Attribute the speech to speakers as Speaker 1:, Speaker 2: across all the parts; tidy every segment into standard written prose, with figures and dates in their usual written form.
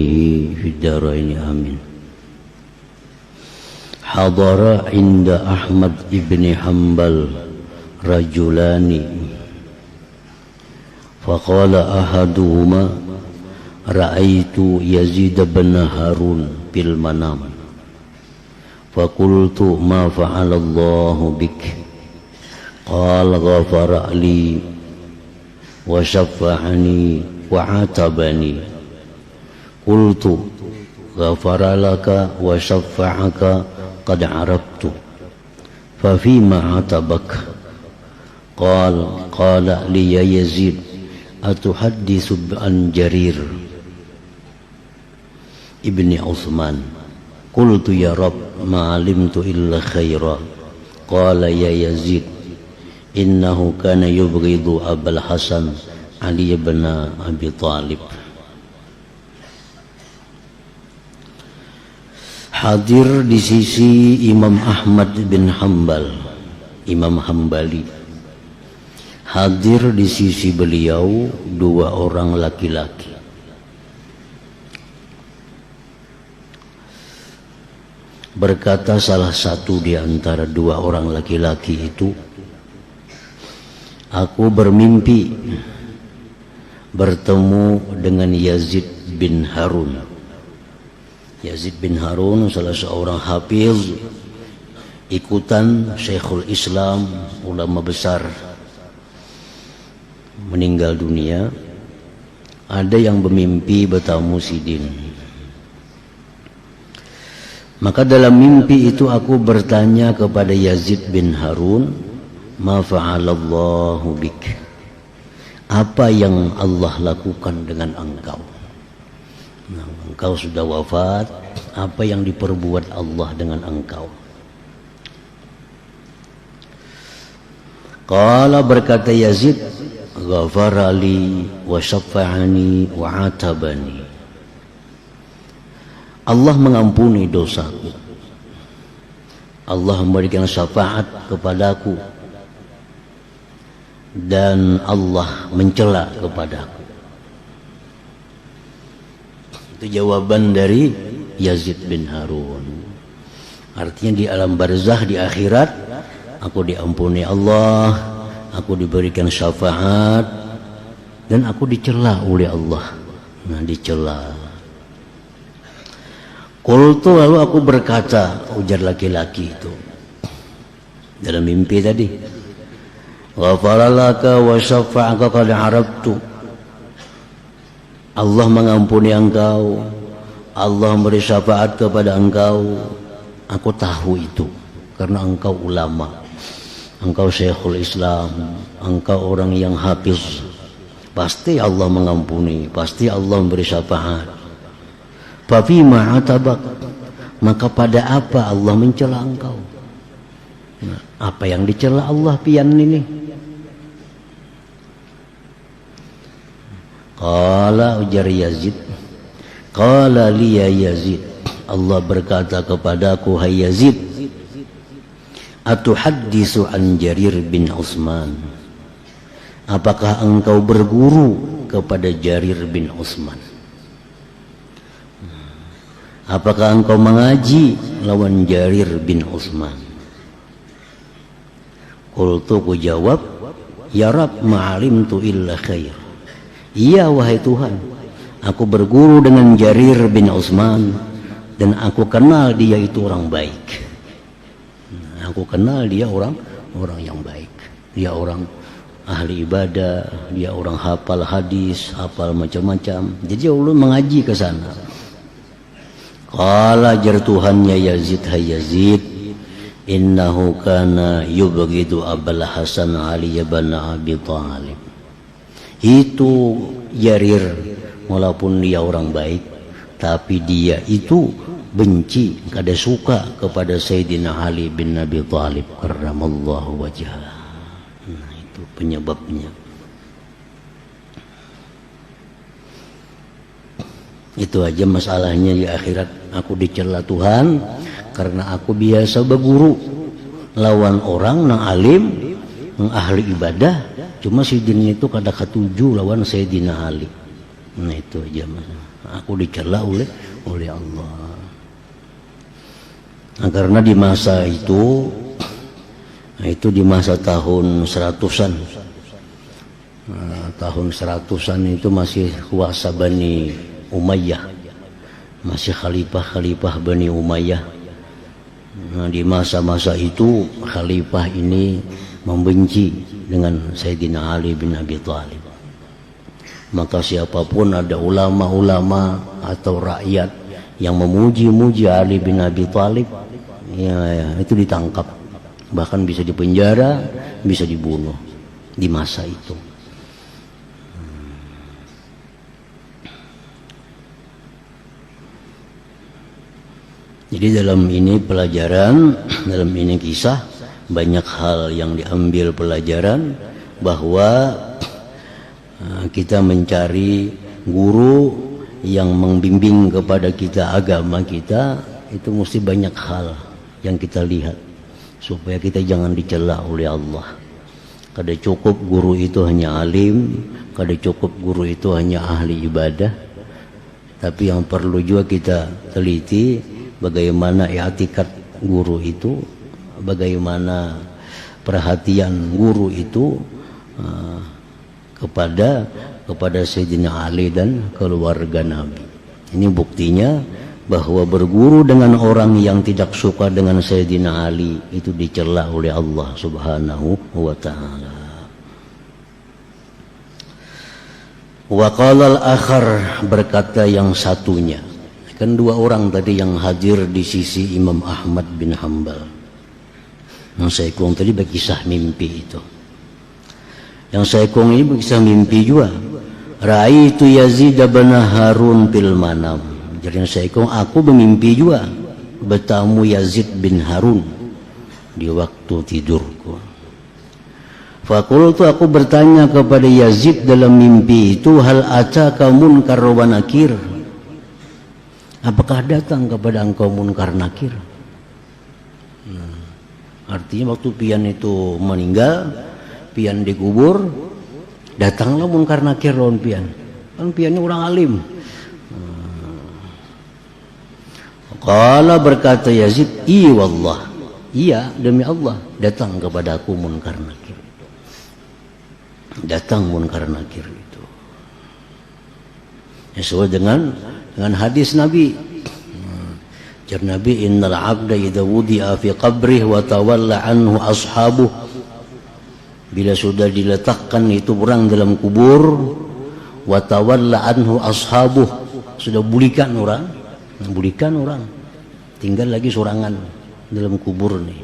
Speaker 1: في الدارين آمين. حضر عند أحمد بن حنبل رجلان فقال أحدهما رأيت يزيد بن هارون في المنام فقلت ما فعل الله بك قال غفر لي وشفعني وعاتبني قلت غفر لك وشفعك قد عرفت ففيما عاتبك قال لي يزيد أتحدث عن جرير ابن عثمان قلت يا رب ما علمت إلا خيرا قال يا يزيد إنه كان يبغض أبا الحسن علي بن أبي طالب. Hadir di sisi Imam Ahmad bin Hanbal, Imam Hambali. Hadir di sisi beliau dua orang laki-laki. Berkata salah satu di antara dua orang laki-laki itu, aku bermimpi bertemu dengan Yazid bin Harun. Yazid bin Harun salah seorang hafiz ikutan Syekhul Islam, ulama besar, meninggal dunia. Ada yang bermimpi bertemu Sidin. Maka dalam mimpi itu aku bertanya kepada Yazid bin Harun, ma fa'alallahu bik, apa yang Allah lakukan dengan engkau? Nah, engkau sudah wafat, apa yang diperbuat Allah dengan engkau? Qala, berkata Yazid, ghafara li wa syafa'ani wa atabani. Allah mengampuni dosaku, Allah memberikan syafaat kepadaku, dan Allah mencela kepadaku. Itu jawaban dari Yazid bin Harun. Artinya di alam barzah, di akhirat, aku diampuni Allah, aku diberikan syafaat, dan aku dicela oleh Allah. Nah, dicela. Qultu, lalu aku berkata, ujar laki-laki itu dalam mimpi tadi, ghafara laka wa syafa'aka qad arabtu. Allah mengampuni engkau, Allah memberi syafaat kepada engkau, aku tahu itu karena engkau ulama, engkau Syekhul Islam, engkau orang yang hafiz, pasti Allah mengampuni, pasti Allah memberi syafaat. Fafima atabak, maka pada apa Allah mencela engkau? Nah, apa yang dicela Allah pian ini? Qala, ujar Yazid, qala liya Yazid, Allah berkata kepadaku, hai Yazid, atuhaddisu an Jarir bin Utsman, apakah engkau berguru kepada Jarir bin Utsman? Apakah engkau mengaji lawan Jarir bin Utsman? Qultu, ku jawab, ya Rab, ma'alimtu illa khair. Iya wahai Tuhan, aku berguru dengan Jarir bin Utsman dan aku kenal dia itu orang baik. Aku kenal dia orang yang baik. Dia orang ahli ibadah, dia orang hafal hadis, hafal macam-macam. Jadi Allah mengaji ke sana. Qala, jar Tuhannya Yazid, hai Yazid, innahu kana yubghidu Abul Hasan Ali bin Abi Talib. Itu Jarir, walaupun dia orang baik, tapi dia itu benci, kada suka kepada Sayyidina Ali bin Abi Talib karramallahu wajhah. Nah, itu penyebabnya. Itu aja masalahnya di akhirat. Aku dicela Tuhan karena aku biasa berguru lawan orang nang alim, nang ahli ibadah. Cuma Sidin itu kada ketuju lawan Sayyidina Ali. Nah itu aja mas. Aku dicela oleh Allah. Nah, karena di masa itu, nah itu di masa tahun 100-an. Nah, tahun 100-an itu masih kuasa Bani Umayyah, masih khalifah Bani Umayyah. Nah, di masa-masa itu khalifah ini membenci dengan Sayyidina Ali bin Abi Thalib. Maka siapapun ada ulama-ulama atau rakyat yang memuji-muji Ali bin Abi Thalib, ya, itu ditangkap, bahkan bisa dipenjara, bisa dibunuh di masa itu. Jadi dalam ini pelajaran, dalam ini kisah, banyak hal yang diambil pelajaran, bahwa kita mencari guru yang membimbing kepada kita agama kita, itu mesti banyak hal yang kita lihat supaya kita jangan dicela oleh Allah. Kada cukup guru itu hanya alim, kada cukup guru itu hanya ahli ibadah, tapi yang perlu juga kita teliti bagaimana i'tikad guru itu, bagaimana perhatian guru itu kepada Sayyidina Ali dan keluarga Nabi. Ini buktinya bahwa berguru dengan orang yang tidak suka dengan Sayyidina Ali itu dicela oleh Allah Subhanahu wa ta'ala. Wa qala al-akhar, berkata yang satunya. Kan dua orang tadi yang hadir di sisi Imam Ahmad bin Hanbal. Yang saya kong tadi berkisah mimpi itu. Yang saya kong ini berkisah mimpi juga. Ra'aitu Yazid bin Harun fil manam. Jadi yang saya kong, aku bermimpi juga bertemu Yazid bin Harun di waktu tidurku. Fakultu, aku bertanya kepada Yazid dalam mimpi itu, hal ataka munkar wa nakir, apakah datang kepada engkau munkar nakir? Artinya waktu pian itu meninggal, pian dikubur, datanglah munkar nakir lawan pian. Kan piannya orang alim. Qala, berkata Yazid, iya wallah, iya demi Allah, datang kepada aku munkar nakir. Datang munkar nakir itu. Sesuai dengan hadis Nabi. Jar Nabi, innal abda idza wudi'a fi qabrih wa tawalla anhu ashabuh. Bila sudah diletakkan itu orang dalam kubur, wa tawalla anhu ashabuh, sudah bulikan orang, tinggal lagi sorangan dalam kubur nih.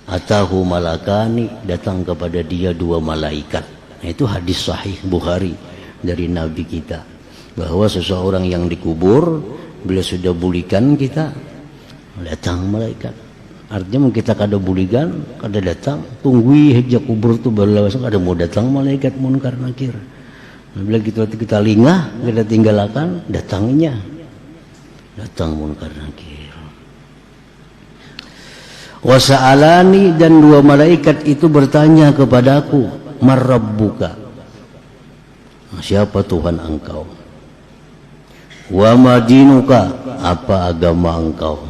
Speaker 1: Atahu malakani, datang kepada dia dua malaikat. Nah, itu hadis sahih Bukhari dari Nabi kita, bahwa seseorang yang dikubur, bila sudah bulikan kita, datang malaikat. Artinya kita kada bulikan, kada datang, tunggui hejak kubur tu baru kada mau datang malaikat munkar nakir. Bila kita lingah, kita tinggalkan, datangnya, datang munkar nakir. Wasa'alani, dan dua malaikat itu bertanya kepadaku, marrabbuka, siapa Tuhan engkau? Wa madinuka, apa agama engkau?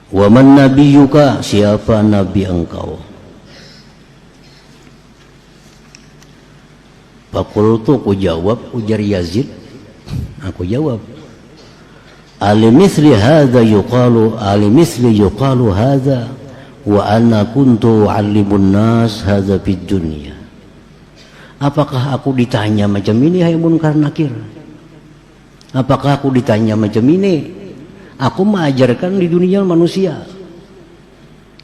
Speaker 1: Wa man nabiyuka, siapa nabi engkau? Fakultu, aku jawab, ujar Yazid, aku jawab, alimithli yuqalu hadha wa anna kuntu u'allimun nas hadha fid dunya. Apakah aku ditanya macam ini, hai munkar nakir? Apakah aku ditanya macam ini? Aku mengajarkan di dunia manusia.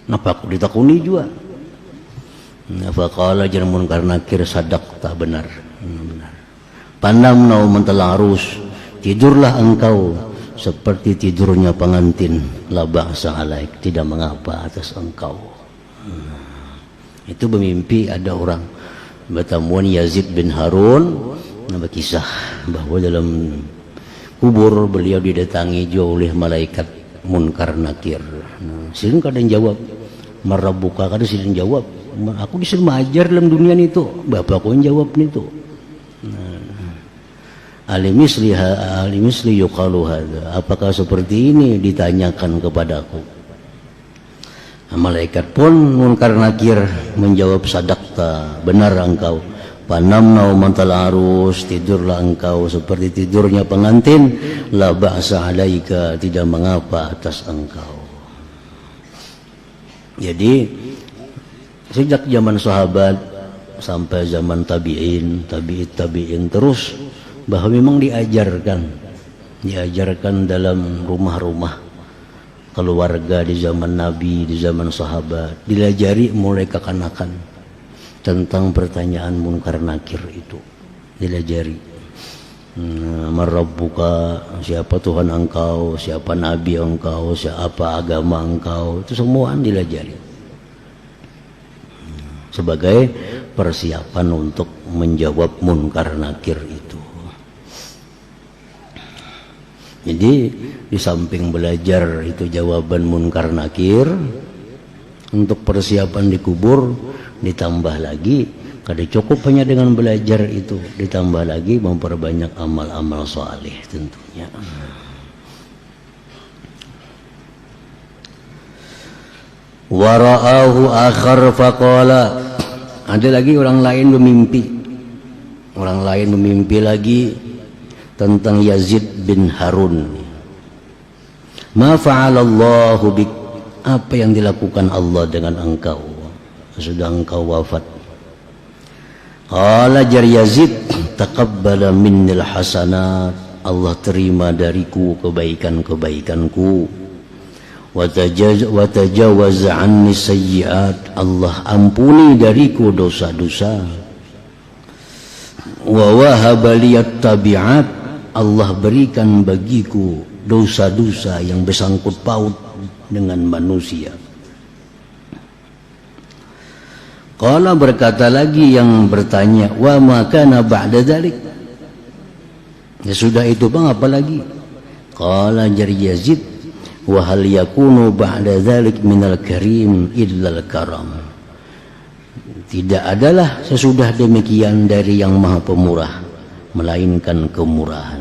Speaker 1: Kenapa aku ditakuni juga? Faqala, jar munkar nakir, sadaqta, benar. Benar. Pandam nau mentelarus, tidurlah engkau seperti tidurnya pengantin, la ba'sa alaik, tidak mengapa atas engkau. Itu bermimpi ada orang bertemuan Yazid bin Harun, berkisah bahwa dalam kubur beliau didatangi juga oleh malaikat munkar nakir. Silin kadang jawab, marabbuka, kadang silin jawab, aku disuruh mengajar dalam dunia itu, bapak aku yang jawab itu. alimisli yuqalu hadza, apakah seperti ini ditanyakan kepadaku? Malaikat pun Munkar Nakir menjawab, sadaqta, benar engkau. Panamna mantal arus, tidurlah engkau seperti tidurnya pengantin, la ba'sa alaika, tidak mengapa atas engkau. Jadi sejak zaman sahabat sampai zaman tabi'in terus, bahwa memang diajarkan dalam rumah-rumah keluarga di zaman Nabi, di zaman sahabat, dilajari mulai kekanakan tentang pertanyaan Munkar Nakir itu, dilajari. Marabbuka, siapa Tuhan engkau, siapa Nabi engkau, siapa agama engkau, itu semua dilajari sebagai persiapan untuk menjawab Munkar Nakir itu. Jadi di samping belajar itu jawaban Munkar Nakir, untuk persiapan di kubur ditambah lagi, kada cukup hanya dengan belajar itu, ditambah lagi memperbanyak amal-amal saleh tentunya. Wara'ahu akhar faqala, ada lagi orang lain memimpi lagi tentang Yazid bin Harun. Ma fa'alallahu bik, apa yang dilakukan Allah dengan engkau sudah engkau wafat? Qala jar Yazid, taqabbala minnil hasanat, Allah terima dariku kebaikan-kebaikanku. Wa tajawaza anni sayyi'at, Allah ampuni dariku dosa-dosa. Wa wahaba liyat tabi'at, Allah berikan bagiku dosa-dosa yang bersangkut paut dengan manusia. Qala, berkata lagi yang bertanya, wa ma kana ba'da dzalik, ya sudah itu bang, apa lagi? Qala jar Yazid, wa hal yakunu ba'da dzalik minal karim illal karam, tidak adalah sesudah demikian dari yang maha pemurah melainkan kemurahan.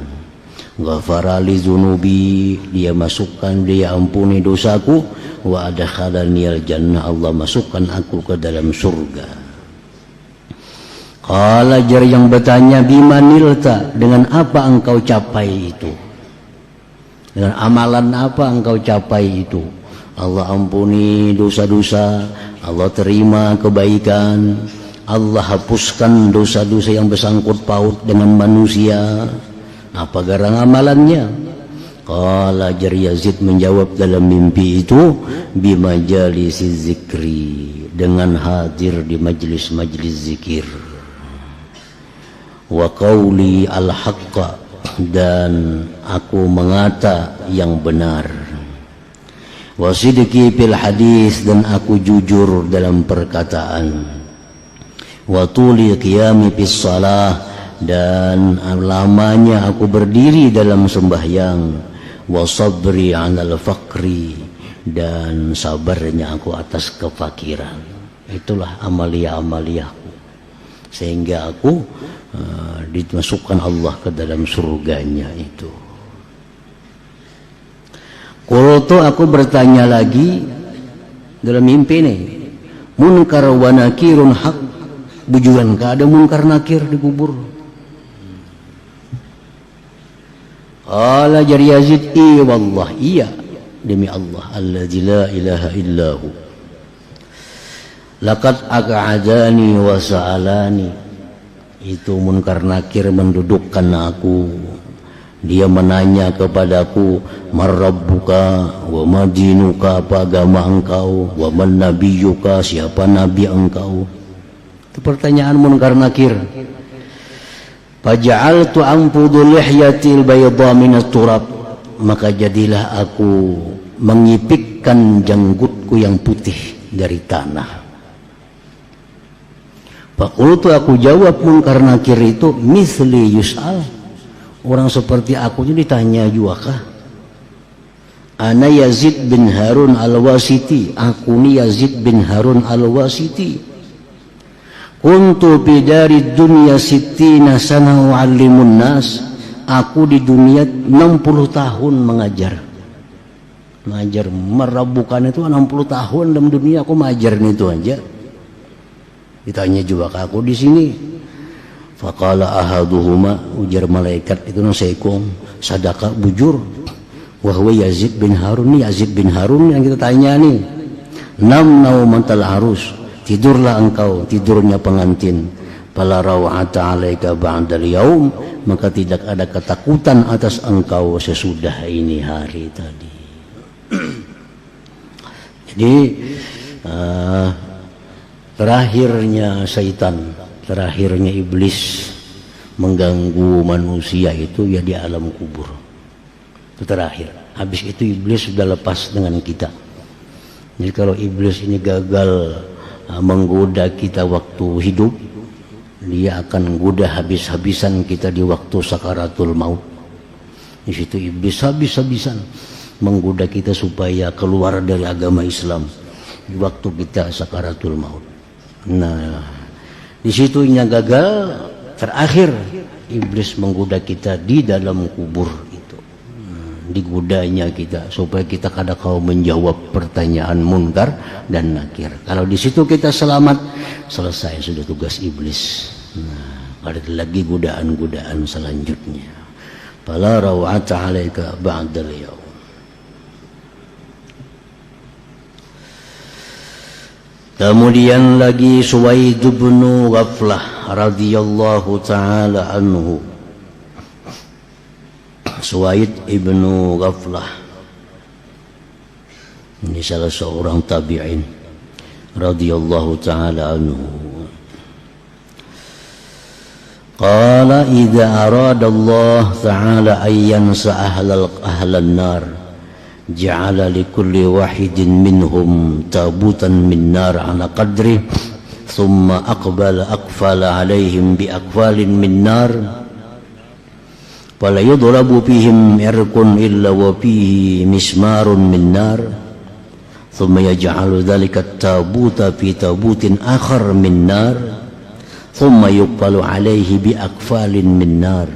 Speaker 1: Ghafara li dzunubi, dia masukkan, dia ampuni dosaku. Wa adkhalani al-jannah, Allah masukkan aku ke dalam surga. Qala jar yang bertanya, bimanilta, dengan apa engkau capai itu? Dengan amalan apa engkau capai itu? Allah ampuni dosa-dosa, Allah terima kebaikan, Allah hapuskan dosa-dosa yang bersangkut paut dengan manusia. Apa garang amalannya? Qala jar Yazid menjawab dalam mimpi itu, bimajalisi zikri, dengan hadir di majlis-majlis zikir. Wa qawli al-haqqa, dan aku mengata yang benar. Wa sidqi fil hadis, dan aku jujur dalam perkataan. Wa tuli qiyami fis shalah, dan lamanya aku berdiri dalam sembahyang. Wa sabri 'alal faqri, dan sabarnya aku atas kefakiran. Itulah amalia-amaliaku, sehingga aku dimasukkan Allah ke dalam surganya itu. Qultu, aku bertanya lagi dalam mimpi ini, Munkar wa nakirun haq, bujuran ka ada Munkar Nakir di kubur? Qala jar Yazid, iya wallah, iya demi Allah, alladzi la ilaha illahu, laqad aq'adani wa sa'alani, itu Munkar Nakir mendudukkan aku, dia menanya kepadaku, marrabbuka wa madinuka, apa agama engkau, wa man nabiyuka, siapa nabi engkau. Itu pertanyaan Munkar Nakir. Faja'altu anfudu lihyatil bayda minat turab, maka jadilah aku mengipikkan janggutku yang putih dari tanah. Faqultu, aku jawab Munkar Nakir itu, misli yus'al, orang seperti aku ini ditanya juga kah? Ana Yazid bin Harun al-Wasiti, aku ni Yazid bin Harun al-Wasiti. Kuntu bidari dunya sittina sana u'allimun nas, aku di dunia 60 tahun mengajar merabukan itu 60 tahun dalam dunia aku mengajar itu aja. Ditanya juga ke aku di sini. Faqala ahaduhuma, ujar malaikat itu nasekum sadaka bujur. Wahwa Yazid bin Harun, nih Yazid bin Harun yang kita tanya nih. Nam naumantal arus, tidurlah engkau tidurnya pengantin. Fala raw'ata 'alaika ba'dal yaum, maka tidak ada ketakutan atas engkau sesudah ini hari tadi. Jadi terakhirnya syaitan, terakhirnya iblis mengganggu manusia itu ya di alam kubur. Itu terakhir. Habis itu iblis sudah lepas dengan kita. Jadi kalau iblis ini gagal menggoda kita waktu hidup, dia akan goda habis-habisan kita di waktu sakaratul maut. Di situ iblis habis-habisan menggoda kita supaya keluar dari agama Islam di waktu kita sakaratul maut. Nah, di situnya gagal, terakhir iblis menggoda kita di dalam kubur itu. Digodanya kita supaya kita kada kau menjawab pertanyaan munkar dan nakir. Kalau di situ kita selamat, selesai sudah tugas iblis. Nah, ada lagi godaan-godaan selanjutnya. Fala raw'ata 'alaika ba'dal yaum. Kemudian lagi Suwaid bin Ghaflah radhiyallahu taala anhu. Suwaid ibn Ghaflah ini salah seorang tabi'in radhiyallahu taala anhu. Qala idza arada Allah taala ayyansa ahlan nar ja'ala likulli wahidin minhum tabutan min nar ala qadri thumma aqbala alaihim bi aqfalin min nar fala yudrabu fihim irqun illa wa fihi mismarun min nar thumma yaj'alu dhalika at-tabuta fi tabutin akhar min nar thumma yuqbalu alaihi bi aqfalin min nar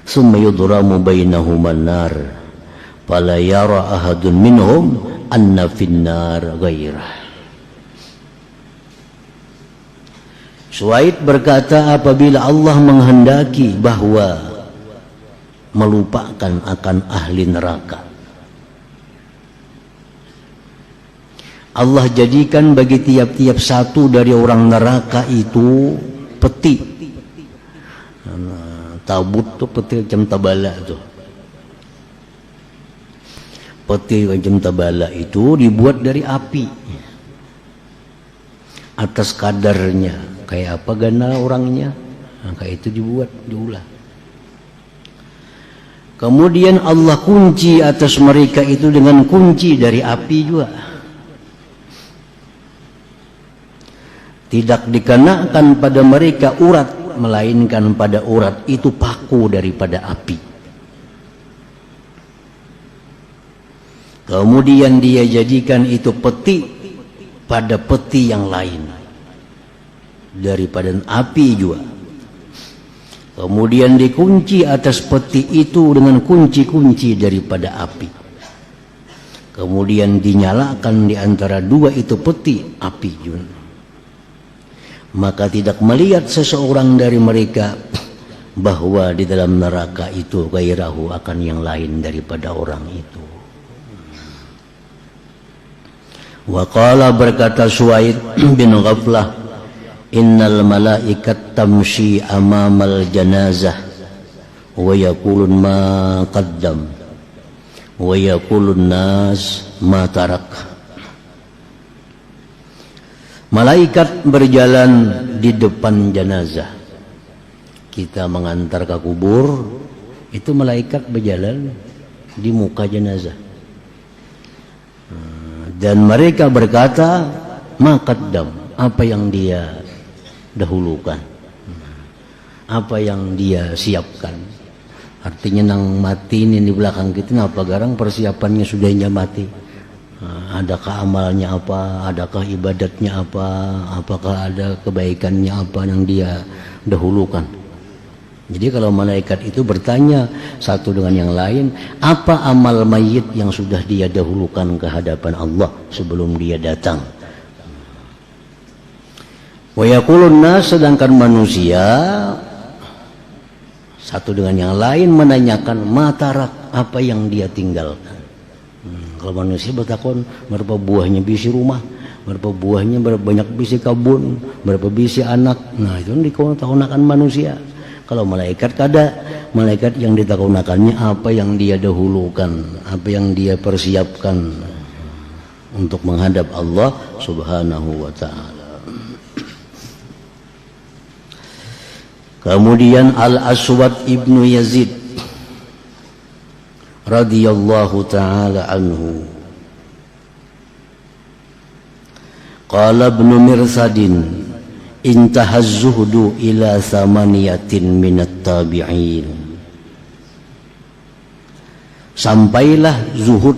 Speaker 1: thumma yudramu bainahuma an-nar fala yara ahadun minhum anna finnar ghairah. Suwaid berkata, apabila Allah menghendaki bahwa melupakan akan ahli neraka, Allah jadikan bagi tiap-tiap satu dari orang neraka itu peti. Tabut tuh peti macam tabala tuh. Peti macam tabala itu dibuat dari api atas kadarnya, kayak apa gana orangnya, nah, kayak itu diulah. Kemudian Allah kunci atas mereka itu dengan kunci dari api juga. Tidak dikenakan pada mereka urat, melainkan pada urat itu paku daripada api. Kemudian dia jadikan itu peti pada peti yang lain daripada api juga. Kemudian dikunci atas peti itu dengan kunci-kunci daripada api. Kemudian dinyalakan di antara dua itu peti api juga. Maka tidak melihat seseorang dari mereka bahwa di dalam neraka itu gairahu akan yang lain daripada orang itu. Wa qala, berkata Suwaid bin Ghaflah, innal malaikat tamshi amamal janazah wa yaqulun ma qaddam wa yaqulun nas ma tarak. Malaikat berjalan di depan jenazah. Kita mengantar ke kubur, itu malaikat berjalan di muka jenazah. Dan mereka berkata, maqaddam, apa yang dia dahulukan, apa yang dia siapkan. Artinya nang mati ini di belakang kita, apa garang persiapannya sudahnya mati. Adakah amalnya apa, adakah ibadatnya apa, apakah ada kebaikannya apa yang dia dahulukan. Jadi kalau malaikat itu bertanya satu dengan yang lain, apa amal mayit yang sudah dia dahulukan ke hadapan Allah sebelum dia datang? Wa yaqulun nas, sedangkan manusia satu dengan yang lain menanyakan matarak, apa yang dia tinggalkan. Kalau manusia bertakon berapa buahnya bisi rumah, berapa buahnya, berapa banyak bisi kabun, berapa bisi anak. Nah itu ditakunakan manusia. Kalau malaikat kada, malaikat yang ditakunakannya apa yang dia dahulukan, apa yang dia persiapkan untuk menghadap Allah Subhanahu wa ta'ala. Kemudian Al-Aswad ibnu Yazid radhiyallahu ta'ala anhu, qala ibnu Mirsadin intahaz zuhdu ila samaniyatin minat tabi'in. Sampailah zuhud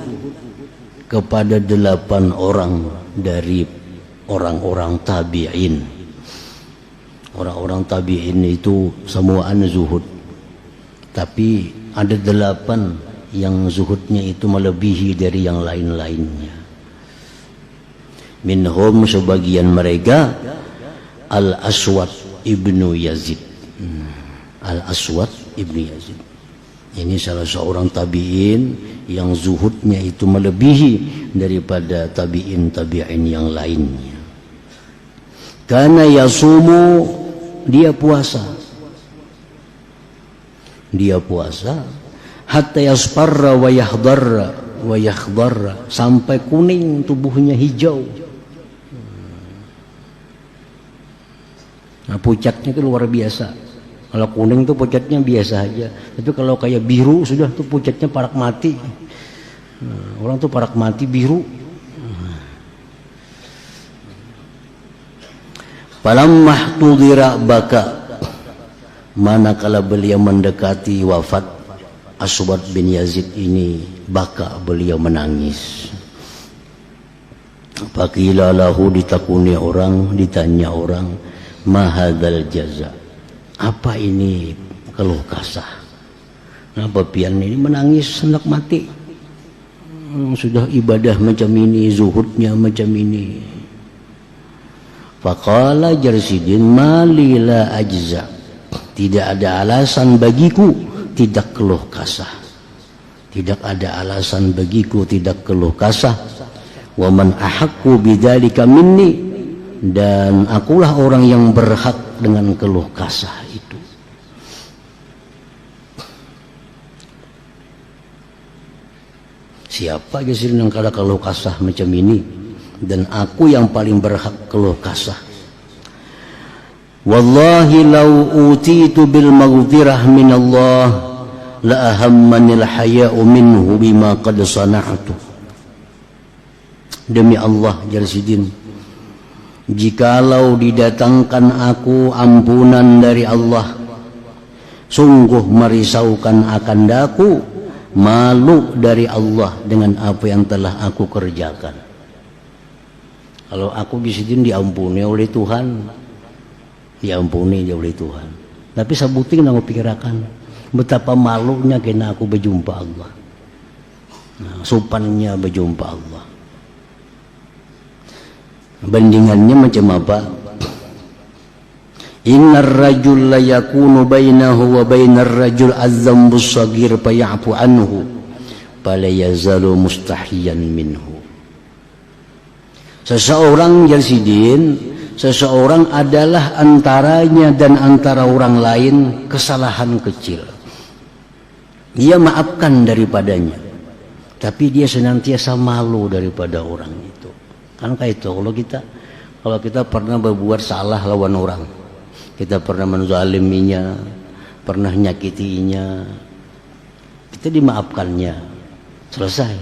Speaker 1: kepada 8 orang dari orang-orang tabi'in. Orang-orang tabi'in itu semuaan zuhud, tapi ada 8 yang zuhudnya itu melebihi dari yang lain-lainnya. Minhum, sebagian mereka, Al-Aswad ibnu Yazid. Al-Aswad ibnu Yazid ini salah seorang tabi'in yang zuhudnya itu melebihi daripada tabi'in yang lainnya. Karena yasumu, dia puasa hatta yasparra wa yakhdarra, sampai kuning tubuhnya, hijau. Nah, pucatnya itu luar biasa. Kalau kuning itu pucatnya biasa aja, tapi kalau kayak biru sudah tuh pucatnya parak mati. Nah, orang tuh parak mati biru. Falamma tudira baka, manakala beliau mendekati wafat Aswad bin Yazid ini, baka, beliau menangis. Faqila lahu, ditakuni orang, ditanya orang, ma hadzal jaza, apa ini keluh kasah? Kenapa pian ini menangis hendak mati? Sudah ibadah macam ini, zuhudnya macam ini. Faqala Jarsidin, mali la ajza, tidak ada alasan bagiku tidak keluh kasah. Tidak ada alasan bagiku tidak keluh kasah. Wa man ahaqqu bidzalika minni, dan akulah orang yang berhak dengan keluh kasah itu. Siapa Jasir yang kada keluh kasah macam ini, dan aku yang paling berhak keluh kasah. Wallahi law utitu bil maghfirah min Allah la ahammanil haya'u minhu bima qad sana'tu. Demi Allah Jarsidin, jikalau didatangkan aku ampunan dari Allah, sungguh merisaukan akan daku malu dari Allah dengan apa yang telah aku kerjakan. Kalau aku Jarsidin diampuni oleh Tuhan, diampuni oleh Tuhan, tapi sabuting aku pikirkan betapa malunya kena aku berjumpa Allah. Nah, sopannya berjumpa Allah. Bandingannya macam apa? Innar rajul la yakunu bainahu wa bainar rajul az-zambu as-saghir faya'fu anhu fala yazalu mustahiyan minhu. Seseorang Jarsidin, seseorang adalah antaranya dan antara orang lain kesalahan kecil. Dia maafkan daripadanya, tapi dia senantiasa malu daripada orang itu. Kan kayak itu, kalau kita pernah berbuat salah lawan orang, kita pernah menzaliminya, pernah nyakitinya, kita dimaafkannya, selesai.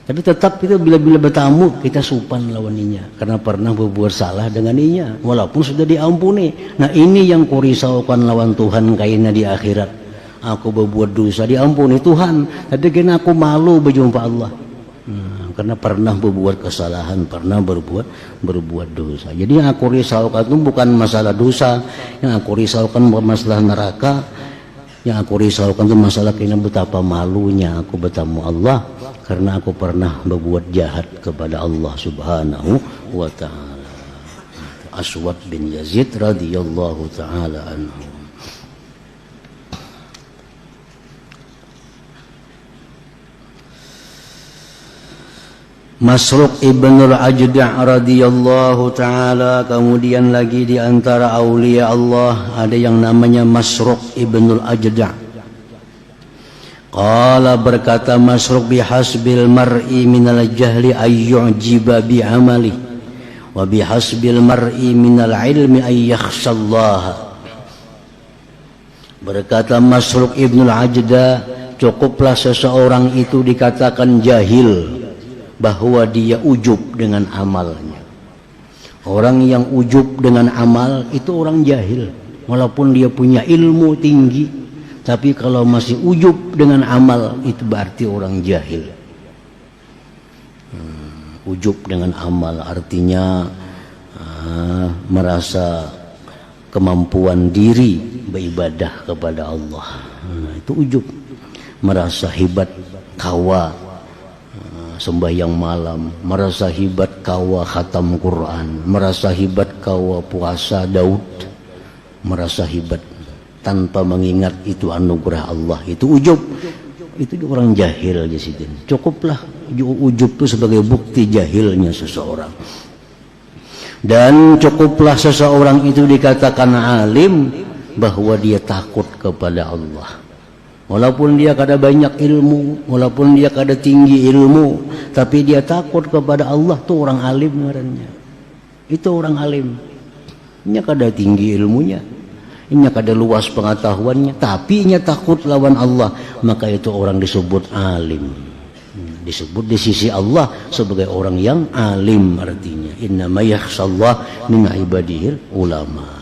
Speaker 1: Tapi tetap kita bila-bila bertamu kita supan lawaninya, karena pernah berbuat salah dengan inya, walaupun sudah diampuni. Nah ini yang kurisaukan lawan Tuhan kayaknya di akhirat. Aku berbuat dosa diampuni Tuhan, tapi kena aku malu berjumpa Allah. Karena pernah berbuat kesalahan, pernah berbuat dosa. Jadi yang aku risaukan itu bukan masalah dosa, yang aku risaukan masalah neraka, Yang aku risaukan itu masalah kena betapa malunya aku bertemu Allah karena aku pernah berbuat jahat kepada Allah Subhanahu wa taala. Aswad bin Yazid radhiyallahu taala anhu. Masruq ibnul Ajda' radhiyallahu ta'ala. Kemudian lagi di antara aulia Allah ada yang namanya Masruq ibnul Ajda'. Qala berkata Masruq, bihasbil mar'i minal jahli ayyu'jiba bi'amali wa bihasbil mar'i minal ilmi ayyakhshallaha. Berkata Masruq ibnul Ajda', cukuplah seseorang itu dikatakan jahil bahwa dia ujub dengan amalnya. Orang yang ujub dengan amal itu orang jahil, walaupun dia punya ilmu tinggi, tapi kalau masih ujub dengan amal itu berarti orang jahil. Ujub dengan amal artinya merasa kemampuan diri beribadah kepada Allah. Itu ujub, merasa hebat kawa sembahyang malam, merasa hebat kawa khatam Quran, merasa hebat kawa puasa Daud, merasa hebat tanpa mengingat itu anugerah Allah. Itu ujub, itu orang jahil aja sih. Cukuplah ujub itu sebagai bukti jahilnya seseorang. Dan cukuplah seseorang itu dikatakan alim bahwa dia takut kepada Allah. Walaupun dia kada banyak ilmu, walaupun dia kada tinggi ilmu, tapi dia takut kepada Allah, tuh orang alim ngarannya. Itu orang alim. Nya kada tinggi ilmunya, nya kada luas pengetahuannya, tapi nya takut lawan Allah, maka itu orang disebut alim. Disebut di sisi Allah sebagai orang yang alim artinya. Innama yakhshallah min ibadihil ulama.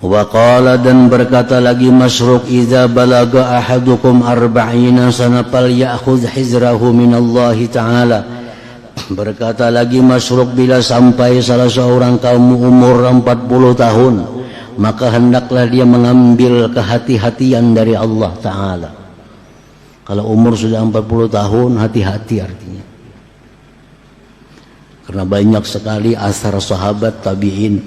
Speaker 1: Wa qala, dan berkata lagi Masruq, idza balaga ahadukum arba'ina sana falyakhudh hizrahu minallahi ta'ala. Berkata lagi Masruq, bila sampai salah seorang kaum umur 40 tahun, maka hendaklah dia mengambil kehati-hatian dari Allah Ta'ala. Kalau umur sudah 40 tahun, hati-hati artinya. Karena banyak sekali asar sahabat tabi'in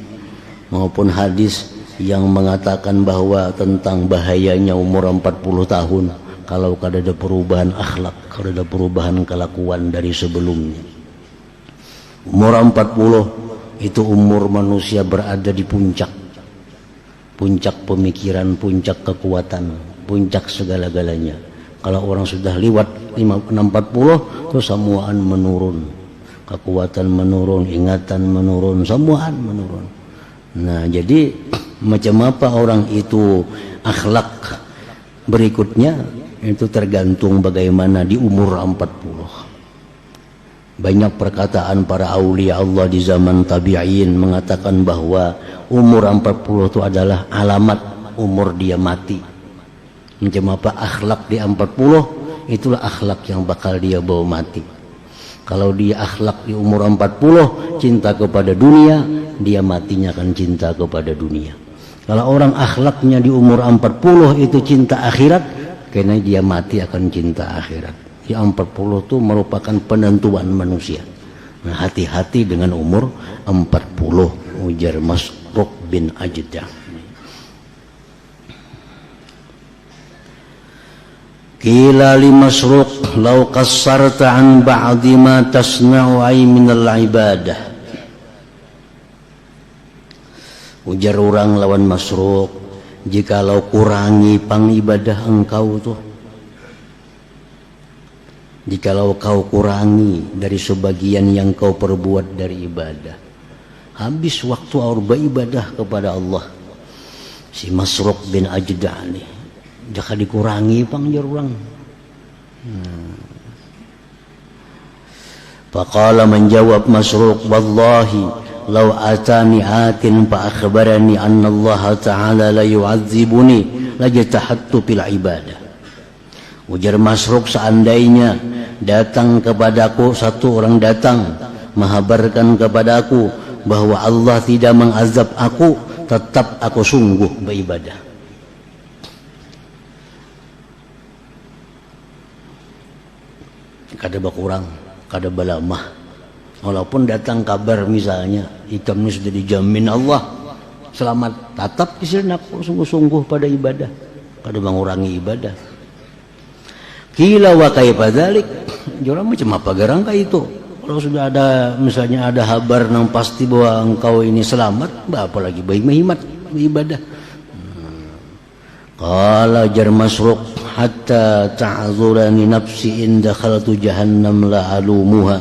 Speaker 1: maupun hadis yang mengatakan bahwa tentang bahayanya umur 40 tahun kalau kada ada perubahan akhlak, kada ada perubahan kelakuan dari sebelumnya. Umur 40 itu umur manusia berada di puncak, puncak pemikiran, puncak kekuatan, puncak segala-galanya. Kalau orang sudah lewat 40 itu semuaan menurun, kekuatan menurun, ingatan menurun, semuaan menurun. Nah, jadi macam apa orang itu akhlak berikutnya itu tergantung bagaimana di umur 40. Banyak perkataan para aulia Allah di zaman tabi'in mengatakan bahwa umur 40 itu adalah alamat umur dia mati. Macam apa akhlak di 40, itulah akhlak yang bakal dia bawa mati. Kalau dia akhlak di umur 40 cinta kepada dunia, dia matinya akan cinta kepada dunia. Kalau orang akhlaknya di umur 40 itu cinta akhirat, karena dia mati akan cinta akhirat. Di 40 itu merupakan penentuan manusia. Nah, hati-hati dengan umur 40, ujar Masruq bin Ajda'. Qila li Masruq, law qassarta an ba'di ma tasna'u ay minal ibadah. Ujar orang lawan Masruq, jikalau kurangi pangibadah engkau tuh, jikalau kau kurangi dari sebagian yang kau perbuat dari ibadah, habis waktu beribadah kepada Allah. Si Masruq bin Ajda' nih, jika dikurangi pangjar orang. Faqala, menjawab Masruq, wallahi law atani atin fa akhbarani anna Allah ta'ala la yu'adzibuni lajtahattu fil ibadah. Ujar Masruq, seandainya datang kepadaku satu orang datang menghabarkan kepadaku bahwa Allah tidak mengazab aku, tetap aku sungguh beribadah. Kada berkurang, kada balamah. Walaupun datang kabar misalnya ikam ini sudah dijamin Allah selamat, tetap kisir aku sungguh-sungguh pada ibadah, kada mengurangi ibadah. Kila wa kaifa dzalik, jorang macam apa garang ka itu? Kalau sudah ada misalnya ada kabar yang pasti bahwa engkau ini selamat, apa lagi baik menghimat ibadah. Qala jar Masruq hatta ta'zurani nafsi in dakhaltu jahannam la alumuha,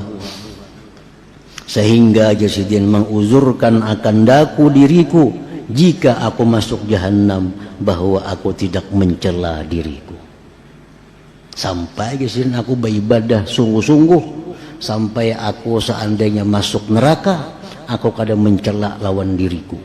Speaker 1: sehingga Jasidin menguzurkan akan daku diriku jika aku masuk jahanam bahwa aku tidak mencela diriku. Sampai Jasidin aku beribadah sungguh-sungguh, sampai aku seandainya masuk neraka aku kada mencela lawan diriku.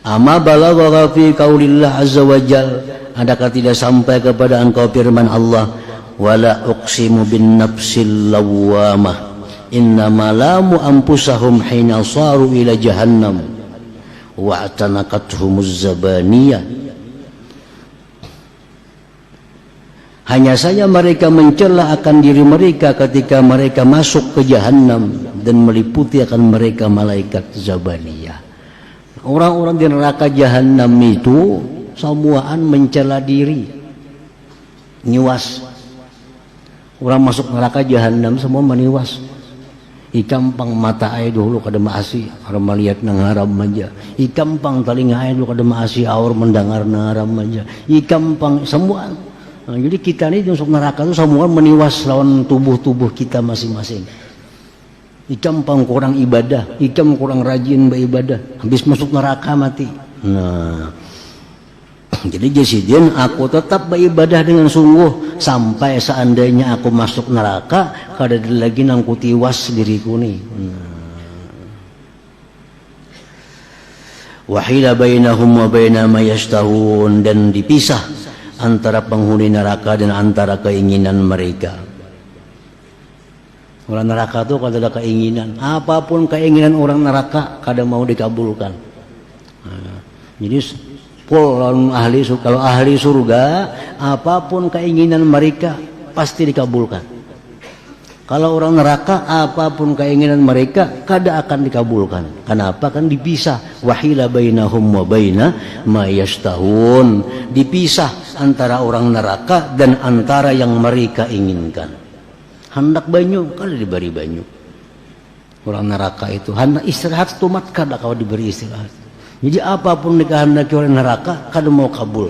Speaker 1: Ama balagha fi qaulillah azza wa jal, adakah tidak sampai kepada engkau firman Allah, wala uqsimu bin nafsil lawwamah innama lamu anfusahum hina saru ila jahannam wa atanaqathumuz zabaniyah. Hanya saja mereka mencela akan diri mereka ketika mereka masuk ke jahannam dan meliputi akan mereka malaikat zabaniyah. Orang-orang di neraka jahannam itu semuaan mencela diri, niwas. Orang masuk neraka jahannam semua meniwas. Ikam pang mata ay dulu kada maasi, orang melihat nang haram aja. Ikam pang telinga ay dulu kada maasi, orang mendengar nang haram aja. Ikam pang semua. Nah, jadi kita ini masuk neraka itu semua meniwas lawan tubuh-tubuh kita masing-masing. Ikam pang kurang ibadah, ikam kurang rajin beribadah, habis masuk neraka mati. Nah, jadi Jasidin aku tetap beribadah dengan sungguh sampai seandainya aku masuk neraka kada ada lagi nang kutiwas diriku nih. Wahila bainahum wa baina ma yashtahun, dan dipisah antara penghuni neraka dan antara keinginan mereka. Orang neraka itu kada ada keinginan, apapun keinginan orang neraka kada mau dikabulkan. Nah, jadi kalau ahli surga apapun keinginan mereka pasti dikabulkan. Kalau orang neraka apapun keinginan mereka kada akan dikabulkan. Kenapa? Kan dipisah. Wahila bainahum wa baina ma yashtahun, dipisah antara orang neraka dan antara yang mereka inginkan. Hendak banyu kada diberi banyu. Orang neraka itu hendak istirahat tumat kada kau diberi istirahat. Jadi apapun dikehendaki orang neraka kada mau kabul.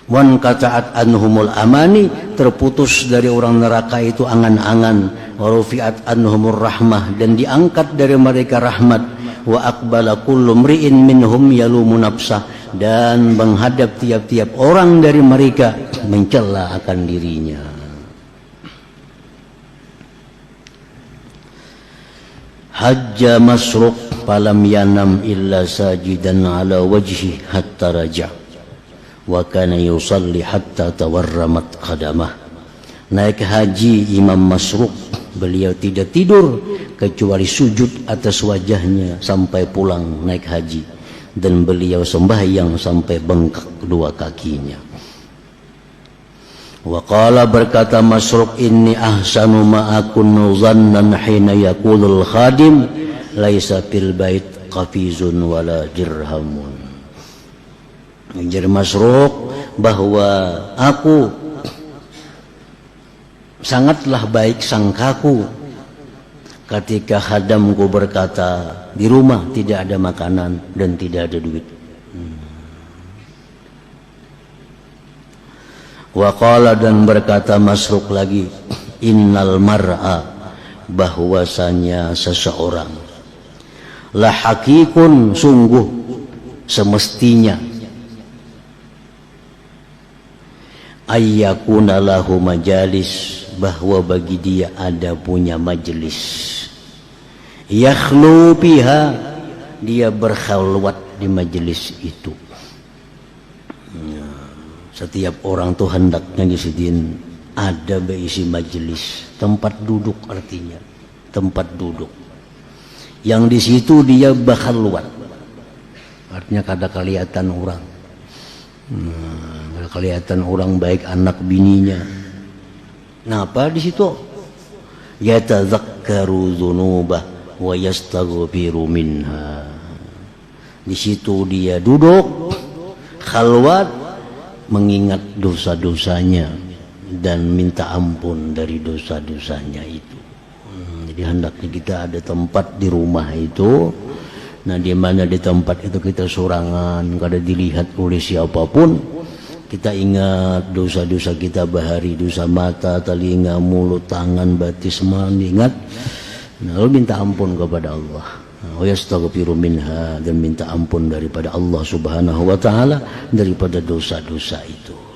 Speaker 1: Wan qata'at anhumul amani, terputus dari orang neraka itu angan-angan. Wa rufi'at anhumur rahmah, dan diangkat dari mereka rahmat. Wa aqbala kullu mri'in minhum yalumu nafsah, dan menghadap tiap-tiap orang dari mereka mencela akan dirinya. Hajja Masruq falam yanam illa sajidan ala wajhi hatta raja' wa kana yusalli hatta tawarramat qadamah. Naik haji Imam Masruq, beliau tidak tidur kecuali sujud atas wajahnya sampai pulang naik haji, dan beliau sembahyang sampai bengkak kedua kakinya. Wa qala, berkata Masruq, inni ahsanu ma akunu zannan hina yaqulul khadim laisa fil bait qafizun wala dirhamun. Ujar Masruq bahwa aku sangatlah baik sangkaku ketika khadamku berkata di rumah tidak ada makanan dan tidak ada duit. Wa qala, dan berkata Masruq lagi, innal mar'a, bahwasanya seseorang, la hakikun, sungguh semestinya, ayyakuna lahu majalis, bahwa bagi dia ada punya majelis, yakhlu biha, dia berkhalwat di majelis itu. Setiap orang tuh hendaknya Jasidin ada berisi majelis, tempat duduk, artinya tempat duduk Yang di situ dia bakhalwat. Artinya kada kelihatan orang. Kada kelihatan orang baik anak bininya. Kenapa di situ? Yatadzakkaru dzunubah wa yastaghfiru minha. Di situ dia duduk khalwat mengingat dosa-dosanya dan minta ampun dari dosa-dosanya itu. Jadi hendaknya kita ada tempat di rumah itu. Nah, di mana di tempat itu kita sorangan, kada dilihat oleh siapapun. Kita ingat dosa-dosa kita bahari, dosa mata, telinga, mulut, tangan, batis, ingat. Nah, lalu minta ampun kepada Allah. Wa yastaghfiru minha, dan minta ampun daripada Allah Subhanahu wa taala daripada dosa-dosa itu.